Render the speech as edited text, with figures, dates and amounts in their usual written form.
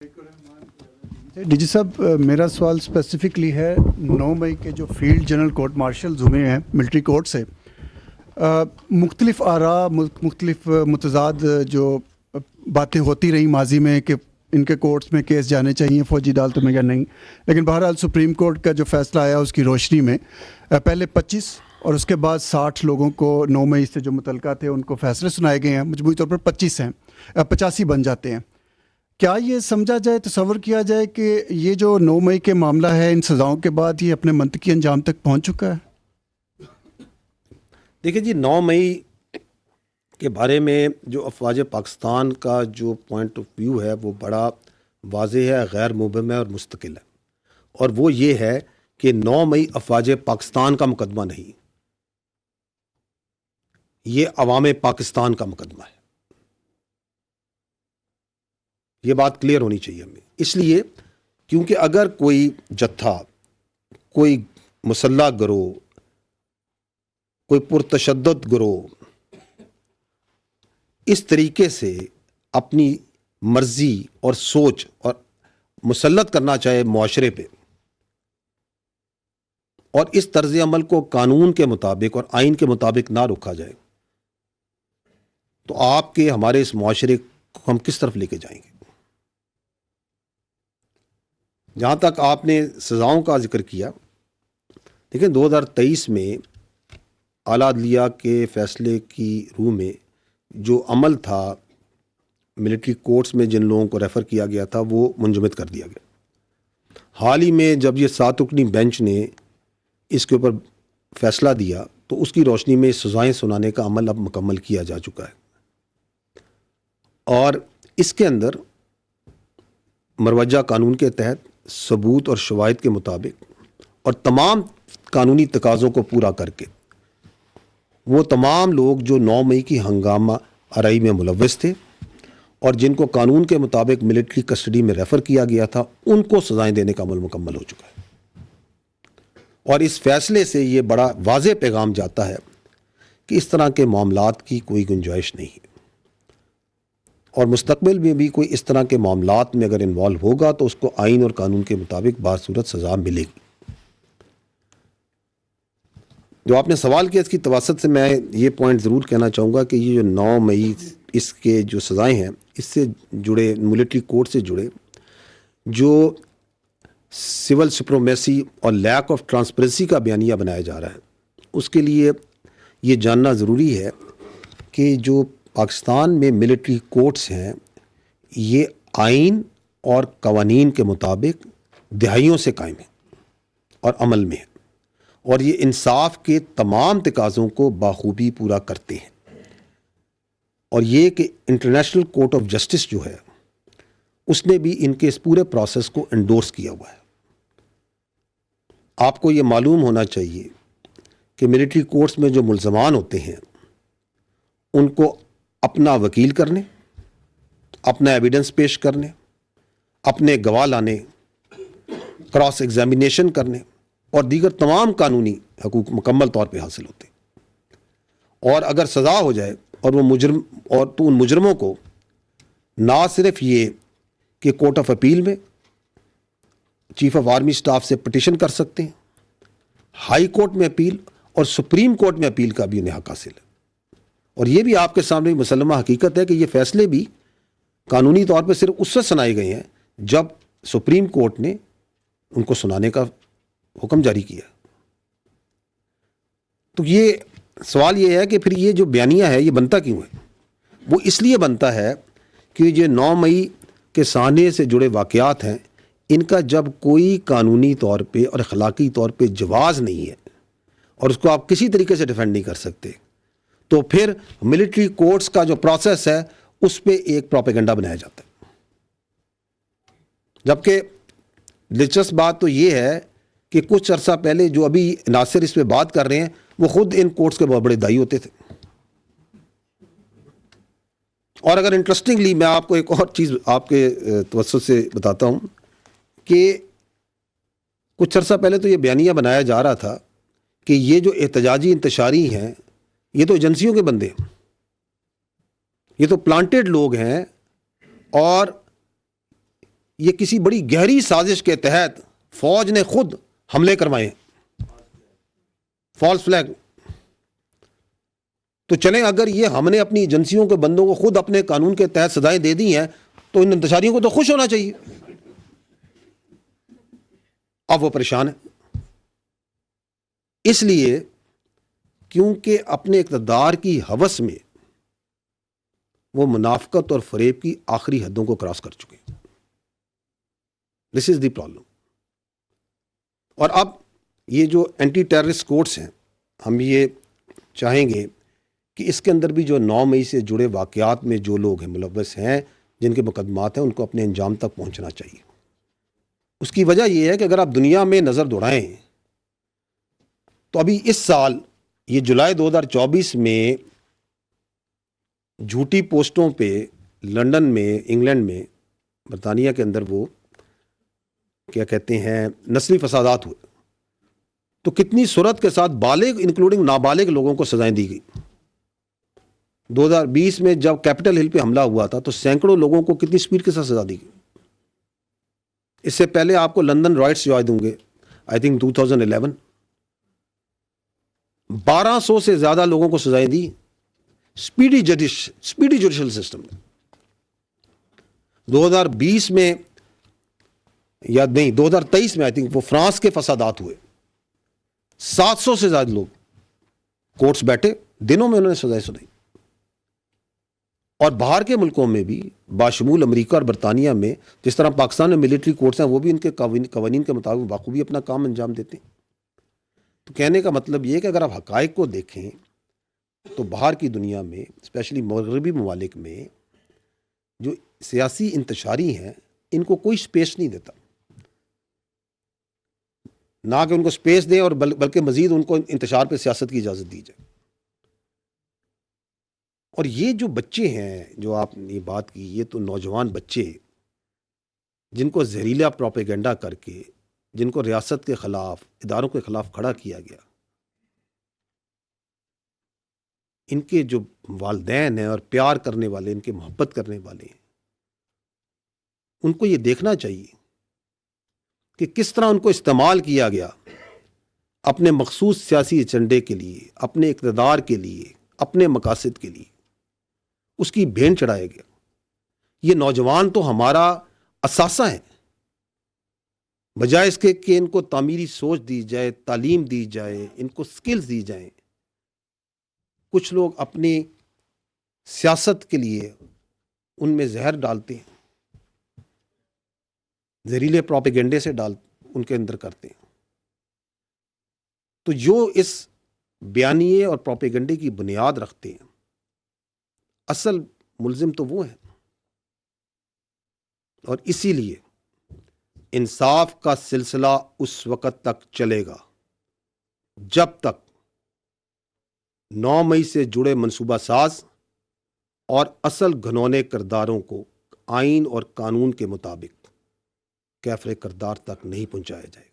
D G صاحب میرا سوال اسپیسیفکلی ہے 9 مئی کے جو فیلڈ جنرل کورٹ مارشلز ہوئے ہیں ملٹری کورٹ سے، مختلف آراء مختلف متضاد جو باتیں ہوتی رہیں ماضی میں کہ ان کے کورٹس میں کیس جانے چاہیے فوجی عدالتوں میں یا نہیں، لیکن بہرحال سپریم کورٹ کا جو فیصلہ آیا اس کی روشنی میں پہلے 25 اور اس کے بعد 60 لوگوں کو 9 مئی سے جو متعلقہ تھے ان کو فیصلے سنائے گئے ہیں، مجموعی طور پر 25 ہیں، 85 بن جاتے ہیں۔ کیا یہ سمجھا جائے، تصور کیا جائے کہ یہ جو 9 مئی کے معاملہ ہے ان سزاؤں کے بعد یہ اپنے منطقی انجام تک پہنچ چکا ہے؟ دیکھیں جی، 9 مئی کے بارے میں جو افواج پاکستان کا جو پوائنٹ آف ویو ہے وہ بڑا واضح ہے، غیر مبہم ہے اور مستقل ہے، اور وہ یہ ہے کہ 9 مئی افواج پاکستان کا مقدمہ نہیں، یہ عوام پاکستان کا مقدمہ ہے۔ یہ بات کلیئر ہونی چاہیے ہمیں، اس لیے کیونکہ اگر کوئی جتھا، کوئی مسلح گروہ، کوئی پرتشدد گروہ اس طریقے سے اپنی مرضی اور سوچ اور مسلط کرنا چاہے معاشرے پہ، اور اس طرز عمل کو قانون کے مطابق اور آئین کے مطابق نہ روکا جائے، تو آپ کے ہمارے اس معاشرے کو ہم کس طرف لے کے جائیں گے؟ جہاں تک آپ نے سزاؤں کا ذکر کیا، دیکھیں 2023 میں اعلیٰ عدلیہ کے فیصلے کی روح میں جو عمل تھا ملٹری کورٹس میں جن لوگوں کو ریفر کیا گیا تھا وہ منجمد کر دیا گیا۔ حال ہی میں جب یہ 7 رکنی بینچ نے اس کے اوپر فیصلہ دیا تو اس کی روشنی میں سزائیں سنانے کا عمل اب مکمل کیا جا چکا ہے، اور اس کے اندر مروجہ قانون کے تحت ثبوت اور شواہد کے مطابق اور تمام قانونی تقاضوں کو پورا کر کے وہ تمام لوگ جو 9 مئی کی ہنگامہ آرائی میں ملوث تھے اور جن کو قانون کے مطابق ملٹری کسٹڈی میں ریفر کیا گیا تھا ان کو سزائیں دینے کا عمل مکمل ہو چکا ہے، اور اس فیصلے سے یہ بڑا واضح پیغام جاتا ہے کہ اس طرح کے معاملات کی کوئی گنجائش نہیں ہے، اور مستقبل میں بھی کوئی اس طرح کے معاملات میں اگر انوالو ہوگا تو اس کو آئین اور قانون کے مطابق باصورت سزا ملے گی۔ جو آپ نے سوال کیا اس کی توسط سے میں یہ پوائنٹ ضرور کہنا چاہوں گا کہ یہ جو 9 مئی اس کے جو سزائیں ہیں اس سے جڑے ملٹری کورٹ سے جڑے جو سول سپرومیسی اور لیک آف ٹرانسپیرنسی کا بیانیہ بنایا جا رہا ہے، اس کے لیے یہ جاننا ضروری ہے کہ جو پاکستان میں ملٹری کورٹس ہیں یہ آئین اور قوانین کے مطابق دہائیوں سے قائم ہیں اور عمل میں ہیں، اور یہ انصاف کے تمام تقاضوں کو بخوبی پورا کرتے ہیں، اور یہ کہ انٹرنیشنل کورٹ آف جسٹس جو ہے اس نے بھی ان کے اس پورے پروسیس کو انڈورس کیا ہوا ہے۔ آپ کو یہ معلوم ہونا چاہیے کہ ملٹری کورٹس میں جو ملزمان ہوتے ہیں ان کو اپنا وکیل کرنے، اپنا ایویڈنس پیش کرنے، اپنے گواہ لانے، کراس ایگزامینیشن کرنے اور دیگر تمام قانونی حقوق مکمل طور پہ حاصل ہوتے ہیں، اور اگر سزا ہو جائے اور وہ مجرم اور تو ان مجرموں کو نہ صرف یہ کہ کورٹ آف اپیل میں چیف آف آرمی سٹاف سے پٹیشن کر سکتے ہیں، ہائی کورٹ میں اپیل اور سپریم کورٹ میں اپیل کا بھی انہیں حق حاصل ہے، اور یہ بھی آپ کے سامنے مسلمہ حقیقت ہے کہ یہ فیصلے بھی قانونی طور پہ صرف اس سے سنائے گئے ہیں جب سپریم کورٹ نے ان کو سنانے کا حکم جاری کیا۔ تو یہ سوال یہ ہے کہ پھر یہ جو بیانیہ ہے یہ بنتا کیوں ہے؟ وہ اس لیے بنتا ہے کہ یہ 9 مئی کے سانحے سے جڑے واقعات ہیں، ان کا جب کوئی قانونی طور پہ اور اخلاقی طور پہ جواز نہیں ہے اور اس کو آپ کسی طریقے سے ڈیفینڈ نہیں کر سکتے، تو پھر ملٹری کورٹس کا جو پروسیس ہے اس پہ ایک پروپیگنڈا بنایا جاتا ہے۔ جبکہ دلچسپ بات تو یہ ہے کہ کچھ عرصہ پہلے جو ابھی ناصر اس پہ بات کر رہے ہیں وہ خود ان کورٹس کے بہت بڑے دائی ہوتے تھے۔ اور اگر انٹرسٹنگلی میں آپ کو ایک اور چیز آپ کے توسط سے بتاتا ہوں کہ کچھ عرصہ پہلے تو یہ بیانیہ بنایا جا رہا تھا کہ یہ جو احتجاجی انتشاری ہیں یہ تو ایجنسیوں کے بندے ہیں، یہ تو پلانٹڈ لوگ ہیں، اور یہ کسی بڑی گہری سازش کے تحت فوج نے خود حملے کروائے ہیں، فالس فلیگ. تو چلیں اگر یہ ہم نے اپنی ایجنسیوں کے بندوں کو خود اپنے قانون کے تحت سزائیں دے دی ہیں تو ان انتشاریوں کو تو خوش ہونا چاہیے. اب وہ پریشان ہے، اس لیے کیونکہ اپنے اقتدار کی ہوس میں وہ منافقت اور فریب کی آخری حدوں کو کراس کر چکے ہیں. دس از دی پرابلم. اور اب یہ جو اینٹی ٹیررسٹ کورٹس ہیں، ہم یہ چاہیں گے کہ اس کے اندر بھی جو 9 مئی سے جڑے واقعات میں جو لوگ ہیں ملوث ہیں، جن کے مقدمات ہیں، ان کو اپنے انجام تک پہنچنا چاہیے. اس کی وجہ یہ ہے کہ اگر آپ دنیا میں نظر دوڑائیں تو ابھی اس سال یہ جولائی 2024 میں جھوٹی پوسٹوں پہ لندن میں، انگلینڈ میں، برطانیہ کے اندر وہ کیا کہتے ہیں نسلی فسادات ہوئے، تو کتنی سرعت کے ساتھ بالغ انکلوڈنگ نابالغ لوگوں کو سزائیں دی گئی. 2020 میں جب کیپٹل ہل پہ حملہ ہوا تھا تو سینکڑوں لوگوں کو کتنی سپیڈ کے ساتھ سزا دی گئی. اس سے پہلے آپ کو لندن رائٹس یاد ہوں گے، آئی تھنک 2011 1200 سے زیادہ لوگوں کو سزائیں دی سپیڈی جوڈیشل سسٹم نے. 2020 میں یا نہیں 2023 میں آئی تھنک وہ فرانس کے فسادات ہوئے، 700 سے زیادہ لوگ کورٹس بیٹھے، دنوں میں انہوں نے سزائیں سنائی. اور باہر کے ملکوں میں بھی باشمول امریکہ اور برطانیہ میں جس طرح پاکستان میں ملٹری کورٹس ہیں، وہ بھی ان کے قوانین کے مطابق بخوبی اپنا کام انجام دیتے ہیں. تو کہنے کا مطلب یہ ہے کہ اگر آپ حقائق کو دیکھیں تو باہر کی دنیا میں اسپیشلی مغربی ممالک میں جو سیاسی انتشاری ہیں ان کو کوئی سپیس نہیں دیتا، نہ کہ ان کو سپیس دیں اور بلکہ مزید ان کو انتشار پہ سیاست کی اجازت دی جائے. اور یہ جو بچے ہیں جو آپ نے یہ بات کی، یہ تو نوجوان بچے جن کو زہریلا پروپیگنڈا کر کے، جن کو ریاست کے خلاف، اداروں کے خلاف کھڑا کیا گیا، ان کے جو والدین ہیں اور پیار کرنے والے، ان کے محبت کرنے والے ہیں، ان کو یہ دیکھنا چاہیے کہ کس طرح ان کو استعمال کیا گیا اپنے مخصوص سیاسی ایجنڈے کے لیے، اپنے اقتدار کے لیے، اپنے مقاصد کے لیے. اس کی بھین چڑھایا گیا. یہ نوجوان تو ہمارا اثاثہ ہیں، بجائے اس کے کہ ان کو تعمیری سوچ دی جائے، تعلیم دی جائے، ان کو سکلز دی جائیں، کچھ لوگ اپنی سیاست کے لیے ان میں زہر ڈالتے ہیں، زہریلے پروپیگنڈے سے ان کے اندر کرتے ہیں. تو جو اس بیانیے اور پروپیگنڈے کی بنیاد رکھتے ہیں، اصل ملزم تو وہ ہیں. اور اسی لیے انصاف کا سلسلہ اس وقت تک چلے گا جب تک 9 مئی سے جڑے منصوبہ ساز اور اصل گھنونے کرداروں کو آئین اور قانون کے مطابق کیفر کردار تک نہیں پہنچایا جائے.